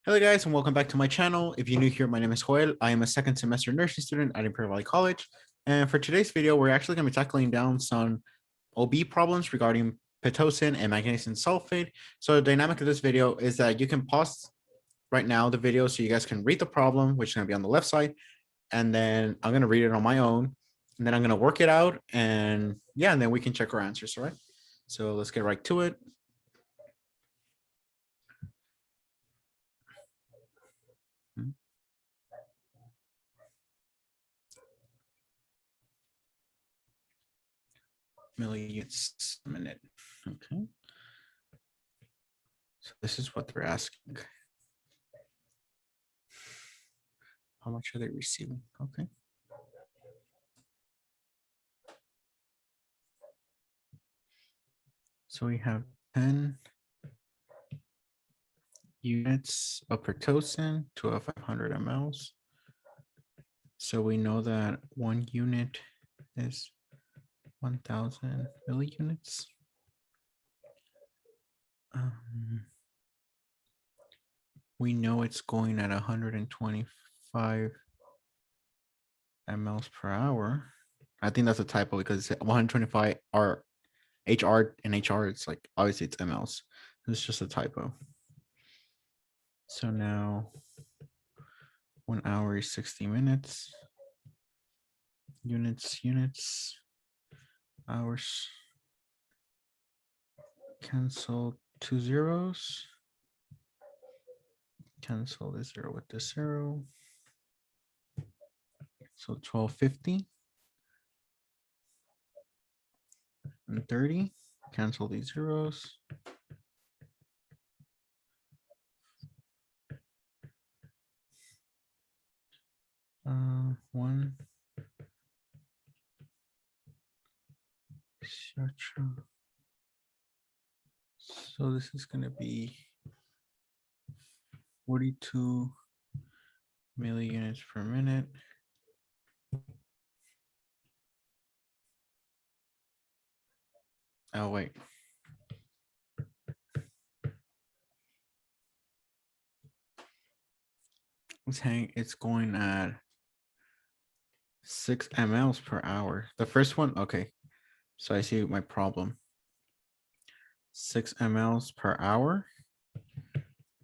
Hello guys and welcome back to my channel. If you're new here, my name is Joel. I am a second semester nursing student at Imperial Valley College. And for today's video, we're actually going to be tackling down some OB problems regarding Pitocin and magnesium sulfate. So the dynamic of this video is that you can pause right now the video so you guys can read the problem, which is going to be on the left side. And then I'm going to read it on my own. And then I'm going to work it out. And yeah, and then we can check our answers, all right? So let's get right to it. Milliunits a minute. Okay. So this is what they're asking. How much are they receiving? Okay. So we have 10 units of Pitocin to a 500 mLs. So we know that 1 unit is 1,000 milliunits. We know it's going at 125 mLs per hour. I think that's a typo because 125 are HR and HR. It's like obviously it's mLs. It's just a typo. So now 1 hour is 60 minutes. Units, hours. Cancel 2 zeros. Cancel the 0 with the 0. So 1250 and 30. Cancel these zeros. One. So this is going to be 42 milliunits per minute. Oh, wait. It's going at 6 mLs per hour. The first one, okay. So I see my problem. 6 mLs per hour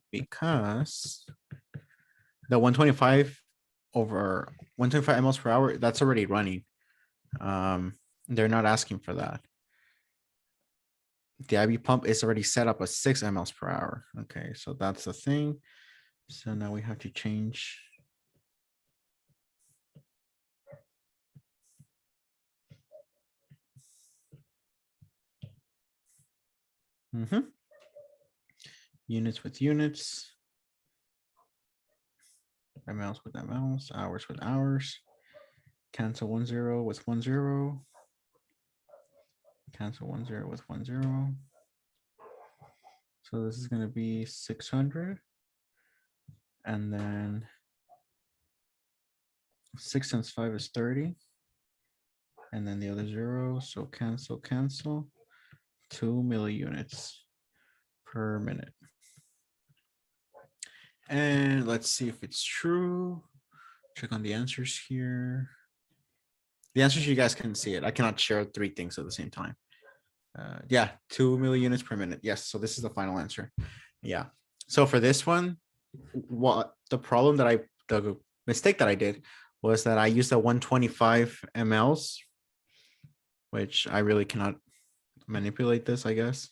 because the 125 over 125 mLs per hour, that's already running. They're not asking for that. The IV pump is already set up at 6 mLs per hour. Okay, so that's the thing. So now we have to change. Units with units. mLs with mLs, hours with hours. Cancel 1 0 with 1 0. Cancel 1 0 with 1 0. So this is going to be 600. And then 6 times 5 is 30. And then the other 0. So cancel. 2 milliunits per minute. And let's see if it's true. Check on the answers here. The answers, you guys can see it. I cannot share 3 things at the same time. Yeah, 2 milliunits per minute. Yes, so this is the final answer. Yeah. So for this one, what the mistake that I did was that I used a 125 mLs, which I really cannot manipulate this, I guess.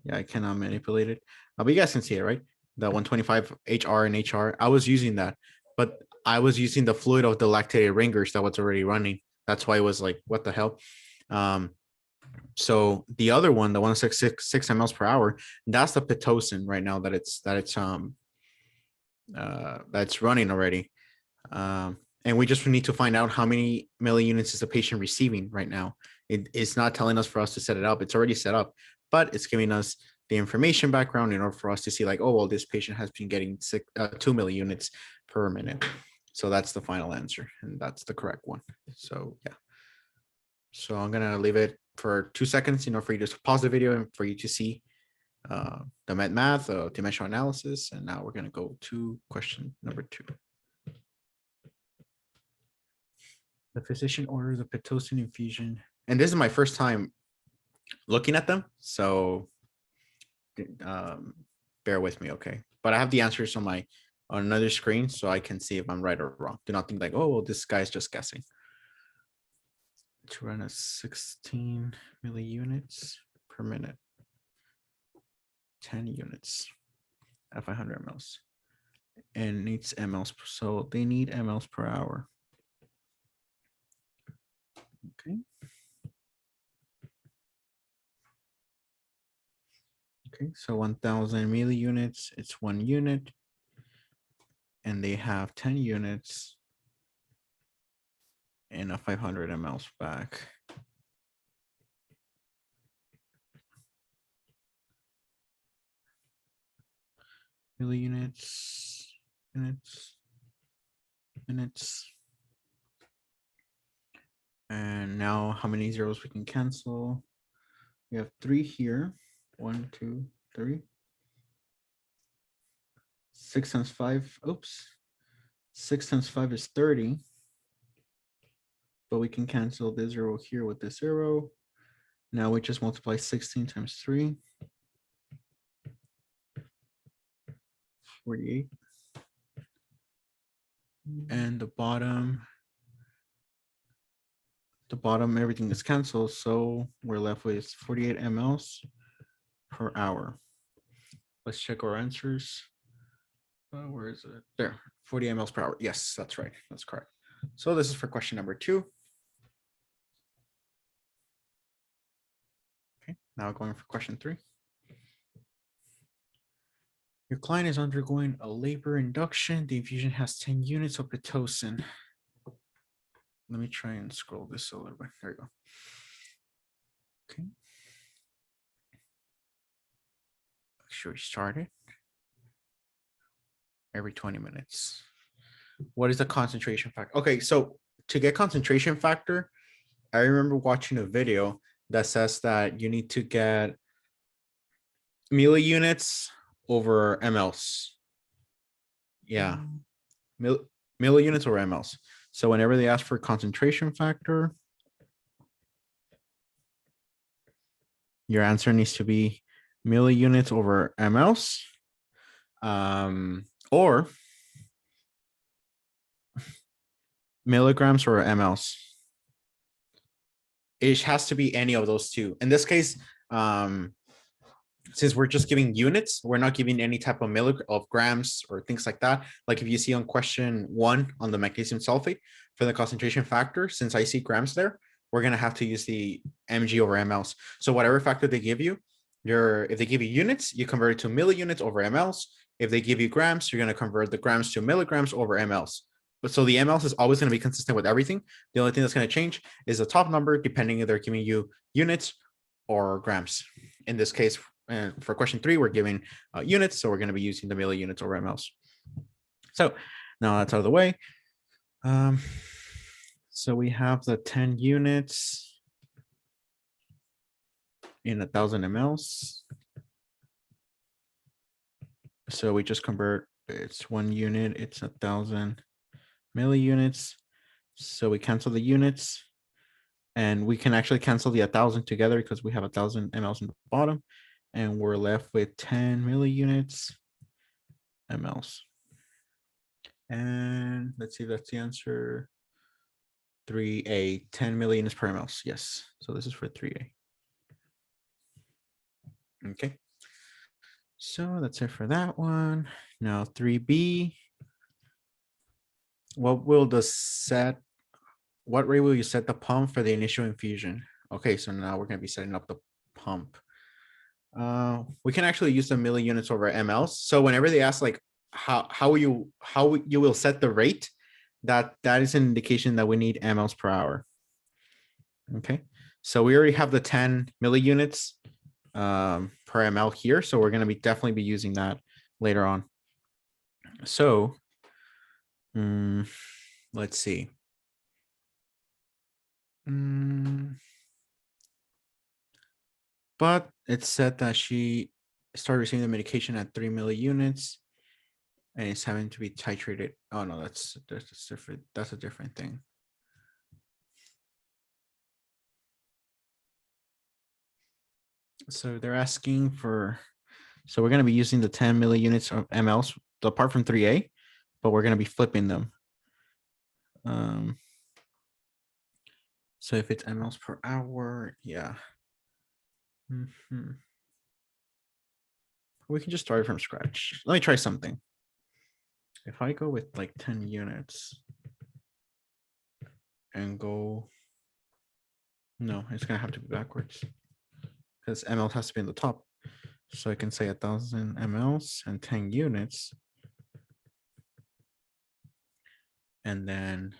Yeah, I cannot manipulate it. But you guys can see it, right? The 125 HR and HR. I was using that, but I was using the fluid of the lactated ringers that was already running. That's why it was like, what the hell? So the other one, the 166 mLs per hour, that's the Pitocin right now that's running already. And we just need to find out how many milliunits is the patient receiving right now. It's not telling us for us to set it up. It's already set up, but it's giving us the information background in order for us to see like, oh, well, this patient has been getting 2 milliunits per minute. So that's the final answer. And that's the correct one. So yeah. So I'm going to leave it for 2 seconds, for you to pause the video and for you to see the math, dimensional analysis, and now we're going to go to question number 2. The physician orders a Pitocin infusion, and this is my first time looking at them, so bear with me, okay? But I have the answers on another screen, so I can see if I'm right or wrong. Do not think like, oh, well, this guy's just guessing. To run a 16 milliunits per minute, 10 units at 500 mLs, and needs mLs. So they need mLs per hour. Okay. Okay, so 1000 milliunits, it's 1 unit, and they have 10 units and a 500 mLs back. Milliunits, units, minutes. And now how many zeros we can cancel? We have 3 here. 1, 2, 3. 6 times 5. Oops. 6 times 5 is 30. But we can cancel this 0 here with this 0. Now we just multiply 16 times 3. 48. And the bottom, everything is canceled. So we're left with 48 mLs per hour. Let's check our answers. Where is it? There, 40 mLs per hour. Yes, that's right. That's correct. So this is for question number 2. Okay, now going for question 3. Your client is undergoing a labor induction. The infusion has 10 units of Pitocin. Let me try and scroll this a little bit. There you go. Okay. Should we start it? Every 20 minutes. What is the concentration factor? Okay, so to get concentration factor, I remember watching a video that says that you need to get milliunits over mLs. Yeah, milliunits over mLs. So whenever they ask for concentration factor, your answer needs to be milliunits over mLs, or milligrams or mLs. It has to be any of those two. In this case, since we're just giving units, we're not giving any type of grams or things like that. Like if you see on question 1 on the magnesium sulfate for the concentration factor, since I see grams there, we're going to have to use the mg over mLs. So whatever factor they give you, if they give you units, you convert it to milliunits over mLs. If they give you grams, you're going to convert the grams to milligrams over mLs. But so the mLs is always going to be consistent with everything. The only thing that's going to change is the top number, depending if they're giving you units or grams. In this case, for question 3, we're giving units, so we're going to be using the milliunits over mLs. So now that's out of the way. So we have the 10 units in 1000 mLs. So we just convert, it's 1 unit, it's 1000 milliunits. So we cancel the units, and we can actually cancel the 1000 together because we have 1000 mLs in the bottom, and we're left with 10 milliunits mLs. And let's see if that's the answer. 3A, 10 milliunits per mLs. Yes. So this is for 3A. Okay. So that's it for that one. Now 3B. What rate will you set the pump for the initial infusion? Okay, so now we're going to be setting up the pump. We can actually use the milliunits over mLs. So whenever they ask like how you will set the rate, that is an indication that we need mLs per hour. Okay, so we already have the 10 milliunits per ml here, so we're going to definitely be using that later on. So let's see. But it said that she start receiving the medication at 3 milliunits, and it's having to be titrated. Oh no, that's different. That's a different thing. So they're asking for, so we're going to be using the 10 milliunits of mLs apart from 3A, but we're going to be flipping them. So if it's mLs per hour, yeah. We can just start from scratch. Let me try something. If I go with like 10 units and go, no, it's going to have to be backwards because mL has to be in the top. So I can say 1,000 mLs and 10 units. And then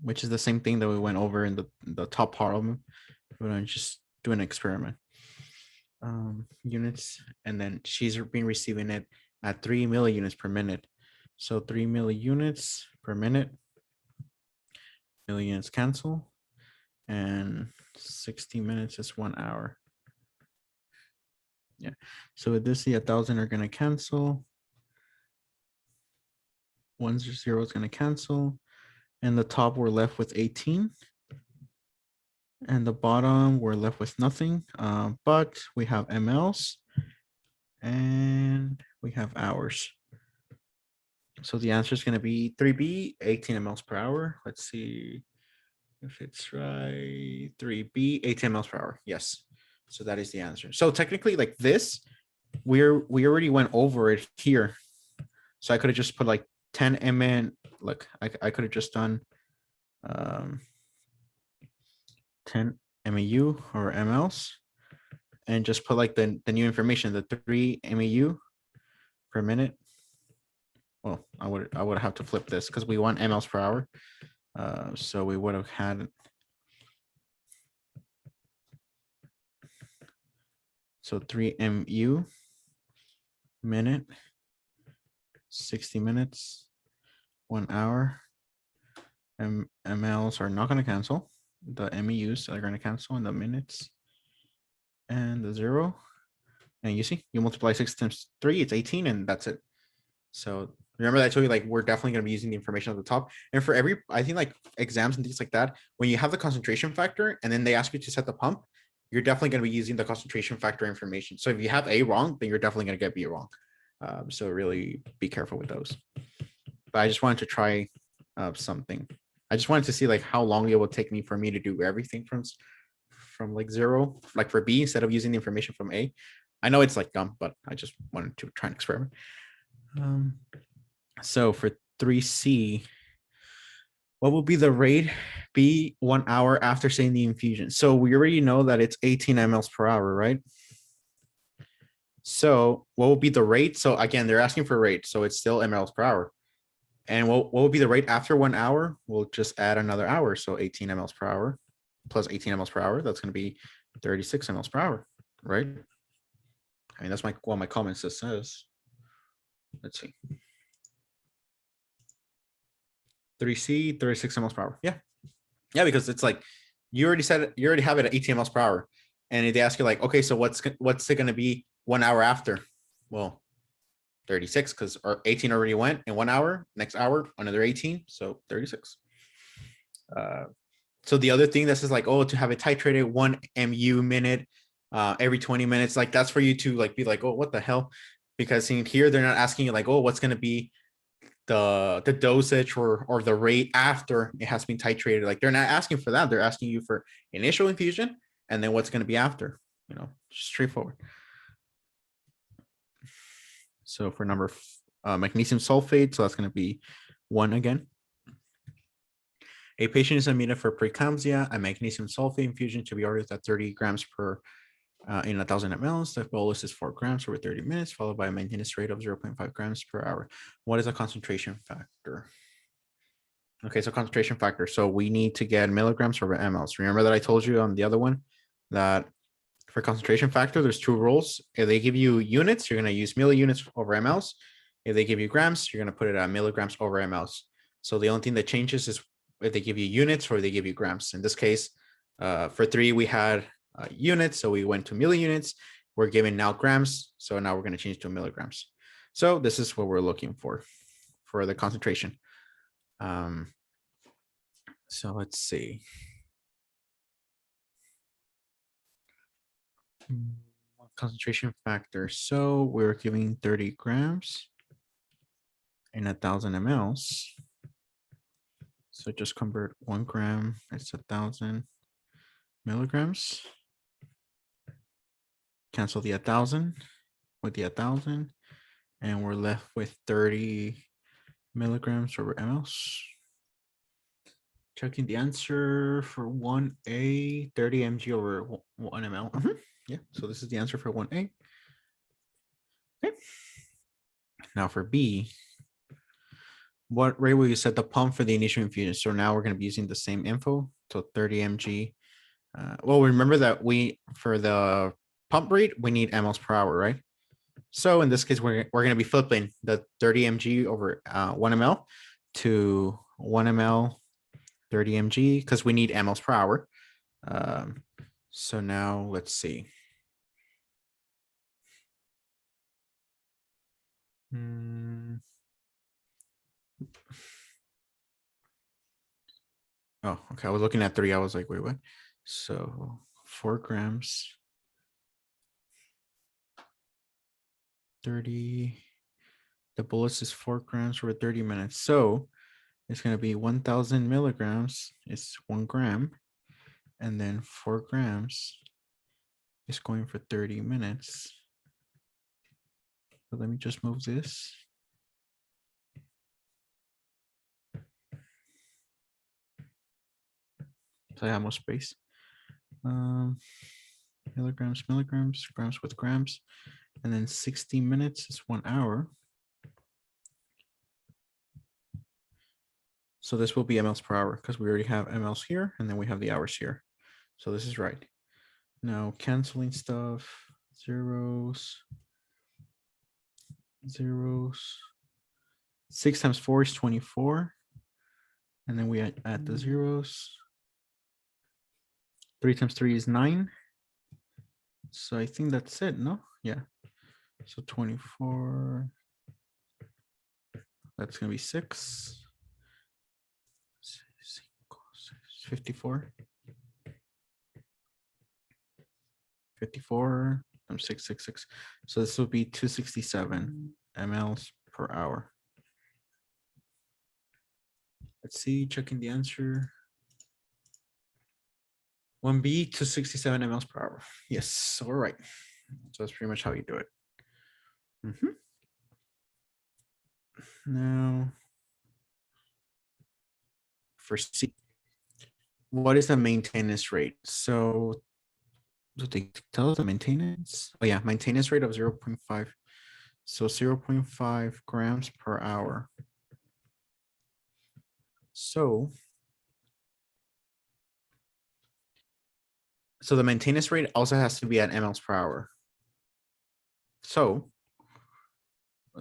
which is the same thing that we went over in the top part of them. We're going to just do an experiment. Units, and then she's been receiving it at 3 milliunits per minute. So 3 milliunits per minute. Milliunits cancel. And 60 minutes is 1 hour. Yeah. So with this, the 1,000 are going to cancel. 100 is going to cancel. And the top, we're left with 18. And the bottom, we're left with nothing. But we have mLs and we have hours. So the answer is going to be 3B, 18 mLs per hour. Let's see if it's right. 3B, 18 mLs per hour. Yes. So that is the answer. So technically, like this, we already went over it here. So I could have just put like 10 mN. Look, I could have just done 10 MAU or mLs and just put like the new information, the 3 MAU per minute. Well, I would have to flip this because we want mLs per hour. So we would have had, so 3 MU minute, 60 minutes, 1 hour. mLs are not going to cancel. The MEUs are going to cancel in the minutes and the 0. And you see, you multiply 6 times 3, it's 18, and that's it. So remember that I told you, like, we're definitely going to be using the information at the top. And for every, I think like exams and things like that, when you have the concentration factor and then they ask you to set the pump, you're definitely going to be using the concentration factor information. So if you have A wrong, then you're definitely going to get B wrong. So really be careful with those. But I just wanted to try something. I just wanted to see like how long it would take me for me to do everything from like 0, like for B, instead of using the information from A. I know it's like dumb, but I just wanted to try and experiment. So for 3C, what will be the rate be 1 hour after saying the infusion? So we already know that it's 18 mLs per hour, right? So what will be the rate? So again, they're asking for rate, so it's still mLs per hour. And what will be the rate after 1 hour? We'll just add another hour. So 18 mLs per hour plus 18 mLs per hour. That's going to be 36 mLs per hour, right? I mean, that's what my comment says. Let's see. 3C, 36 mLs per hour. Yeah. Yeah, because it's like, you already said it, you already have it at 18 mLs per hour. And if they ask you like, okay, so what's it going to be 1 hour after? Well, 36, because 18 already went in 1 hour, next hour, another 18. So 36. So the other thing that's just like, oh, to have it titrated 1 MU minute every 20 minutes, like that's for you to like be like, oh, what the hell? Because in here, they're not asking you like, oh, what's going to be the dosage or the rate after it has been titrated. Like they're not asking for that. They're asking you for initial infusion and then what's going to be after, straightforward. So for number magnesium sulfate, so that's going to be 1 again. A patient is admitted for preeclampsia. A magnesium sulfate infusion to be ordered at 30 grams per in 1,000 mLs. The bolus is 4 grams over 30 minutes, followed by a maintenance rate of 0.5 grams per hour. What is a concentration factor? Okay, so concentration factor. So we need to get milligrams over mLs. Remember that I told you on the other one that for concentration factor, there's 2 rules. If they give you units, you're going to use milliunits over mLs. If they give you grams, you're going to put it at milligrams over mLs. So the only thing that changes is if they give you units or they give you grams. In this case, For 3, we had units, so we went to millunits. We're given now grams, so now we're going to change to milligrams. So this is what we're looking for the concentration. So let's see. Concentration factor. So we're giving 30 grams in 1,000 mLs. So just convert 1 gram. It's 1,000 milligrams. Cancel the 1,000 with the 1,000, and we're left with 30 milligrams over mLs. Checking the answer for 1A, 30 mg over 1 ml. Yeah, so this is the answer for 1A. Okay. Now for B, what rate will you set the pump for the initial infusion? So now we're going to be using the same info. So 30 mg. Well, remember that for the pump rate, we need mLs per hour, right? So in this case, we're going to be flipping the 30 mg over 1 ml to 1 ml 30 mg because we need mLs per hour. So now let's see. Oh, okay. I was looking at 3. I was like, wait, what? So 4 grams. 30. The bullets is 4 grams for 30 minutes. So it's going to be 1,000 milligrams. It's 1 gram. And then 4 grams is going for 30 minutes. So let me just move this. So I have more space. Milligrams, grams with grams. And then 60 minutes is 1 hour. So this will be mLs per hour because we already have mLs here and then we have the hours here. So this is right. Now canceling stuff, zeros. 6 times 4 is 24. And then we add the zeros. 3 times 3 is 9. So I think that's it, no? Yeah. So 24. That's going to be 6. 54. 54 times 666. So this will be 267 mLs per hour. Let's see, checking the answer. 1B, 267 mLs per hour. Yes, all right. So that's pretty much how you do it. Now, for C, what is the maintenance rate? So do they tell us the maintenance? Oh yeah, maintenance rate of 0.5. So 0.5 grams per hour. So the maintenance rate also has to be at mLs per hour. So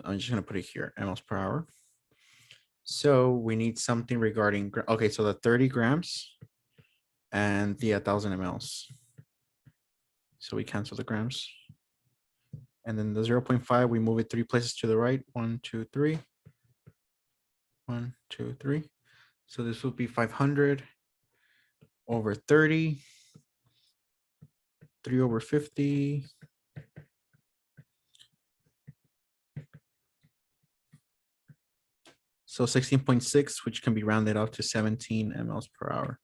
I'm just going to put it here, mLs per hour. So we need something regarding, okay, so the 30 grams and the 1,000 mLs. So we cancel the grams. And then the 0.5, we move it 3 places to the right. 1, 2, 3. 1, 2, 3. So this will be 500 over 30. 3 over 50. So 16.6, which can be rounded off to 17 mLs per hour.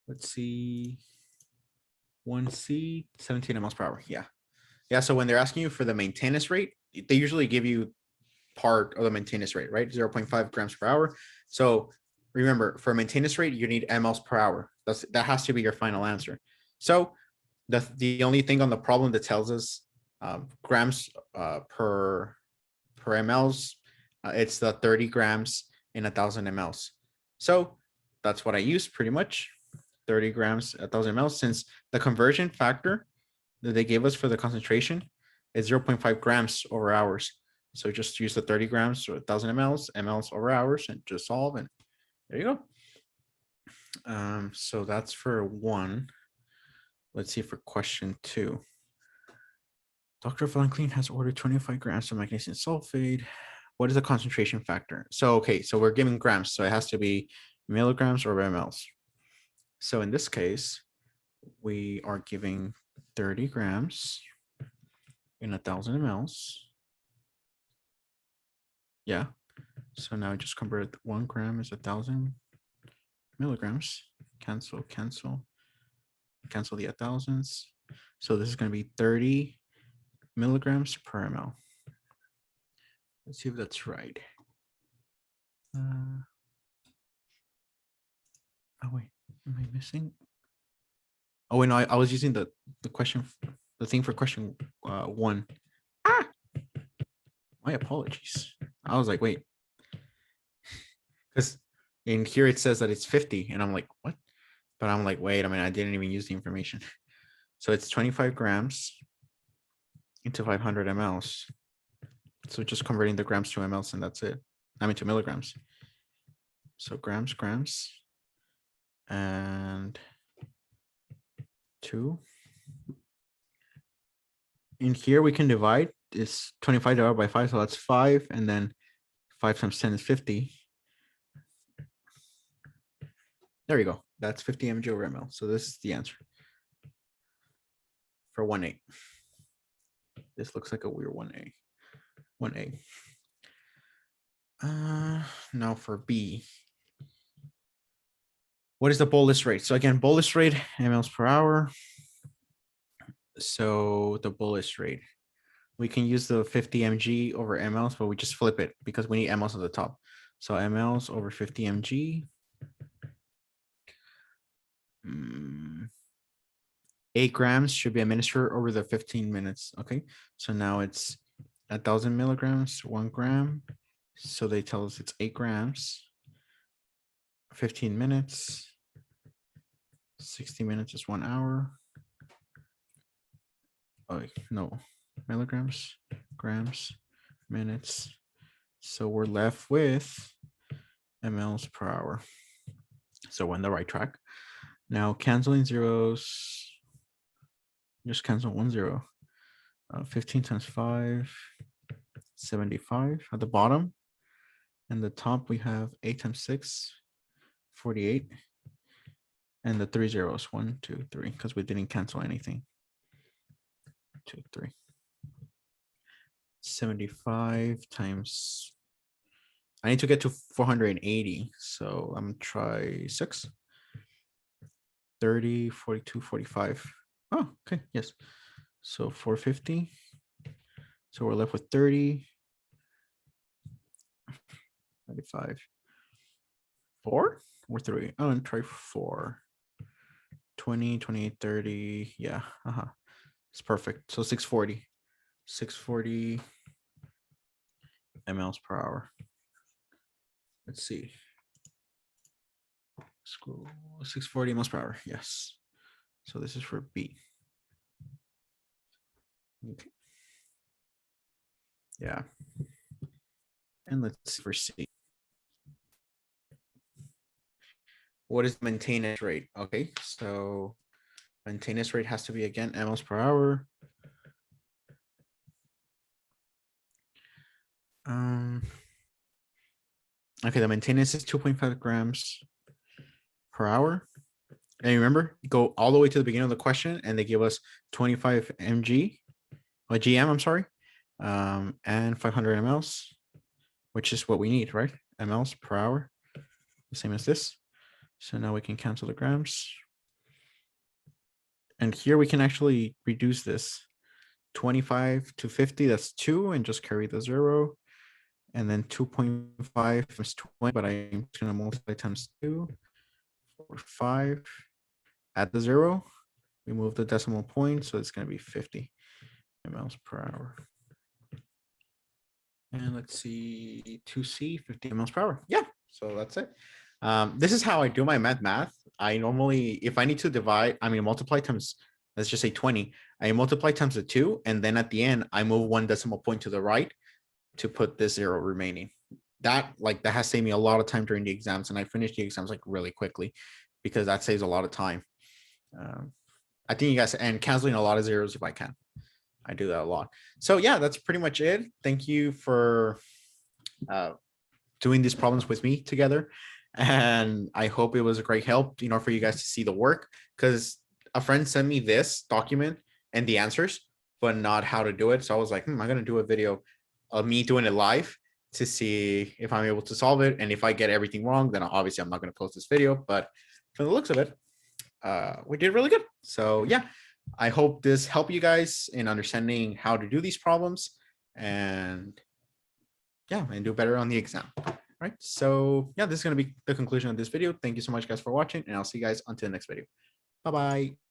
Let's see. 1C, 17 mLs per hour. Yeah. Yeah. So when they're asking you for the maintenance rate, they usually give you part of the maintenance rate, right? 0.5 grams per hour. So remember, for maintenance rate, you need mLs per hour. That has to be your final answer. So the only thing on the problem that tells us grams per mLs, it's the 30 grams in 1,000 mLs. So that's what I use pretty much. 30 grams, 1,000 mLs, since the conversion factor that they gave us for the concentration is 0.5 grams over hours. So just use the 30 grams or 1,000 mLs over hours and just solve, and there you go. So that's for 1. Let's see for question 2. Dr. Valentin has ordered 25 grams of magnesium sulfate. What is the concentration factor? So, okay, so we're giving grams, so it has to be milligrams or mLs. So in this case, we are giving 30 grams in 1,000 mLs. Yeah. So now just convert 1 gram is 1,000 milligrams. Cancel, cancel, cancel the 1,000s. So this is going to be 30 milligrams per ml. Let's see if that's right. Oh wait, am I missing? Oh wait, no, I was using the question, the thing for question 1. My apologies. I was like, wait, because in here it says that it's 50, and I'm like, what? But I'm like, wait, I mean, I didn't even use the information. So it's 25 grams into 500 mLs. So just converting the grams to mLs, and that's it. I mean, to milligrams. So grams, and 2. In here, we can divide. It's 25 divided by 5, so that's 5, and then 5 times 10 is 50. There you go. That's 50 mg over ml. So this is the answer for 1A. This looks like a weird 1A. 1A. Now for B. What is the bolus rate? So again, bolus rate, mLs per hour. So the bolus rate, we can use the 50 mg over mLs, but we just flip it because we need mLs at the top. So mLs over 50 mg. 8 grams should be administered over the 15 minutes. Okay, so now it's 1,000 milligrams, 1 gram. So they tell us it's 8 grams, 15 minutes, 60 minutes is 1 hour. Oh, no, milligrams, grams, minutes. So we're left with mLs per hour. So we're on the right track. Now canceling zeros, just cancel 1 0. 15 times 5, 75 at the bottom. And the top we have 8 times 6, 48. And the 3 zeros, 1, 2, 3, because we didn't cancel anything. 2, 3. 75 times, I need to get to 480. So I'm gonna try 6. 30, 42, 45. Oh, okay, yes. So 450. So we're left with 30. 95. 4 or 3? Oh, and try 4. 20, 28, 30. Yeah, it's perfect. So 640. 640 mLs per hour. Let's see. Scroll 640 mLs per hour. Yes. So this is for B. Okay. Yeah. And let's see for C. What is maintenance rate? Okay, so maintenance rate has to be again mLs per hour. Okay, the maintenance is 2.5 grams per hour. And remember, go all the way to the beginning of the question, and they give us 25 mg or GM, I'm sorry, and 500 mLs, which is what we need, right? mLs per hour, the same as this. So now we can cancel the grams. And here we can actually reduce this 25 to 50, that's 2, and just carry the 0. And then 2.5 is 20, but I'm just going to multiply times 2 or 5. At the 0, we move the decimal point, so it's going to be 50 mLs per hour. And let's see, 2C, 50 mLs per hour. Yeah, so that's it. This is how I do my math. I normally, if I need to divide, I mean, multiply times, let's just say 20, I multiply times the 2, and then at the end, I move 1 decimal point to the right to put this 0 remaining. That has saved me a lot of time during the exams, and I finished the exams like really quickly because that saves a lot of time. I think you guys, and canceling a lot of zeros if I can. I do that a lot. So yeah, that's pretty much it. Thank you for doing these problems with me together. And I hope it was a great help, for you guys to see the work, because a friend sent me this document and the answers, but not how to do it. So I was like, I'm going to do a video of me doing it live to see if I'm able to solve it. And if I get everything wrong, then obviously I'm not going to post this video, but from the looks of it, we did really good. So yeah, I hope this helped you guys in understanding how to do these problems, and yeah, and do better on the exam. Right. So yeah, this is going to be the conclusion of this video. Thank you so much, guys, for watching, and I'll see you guys until the next video. Bye-bye.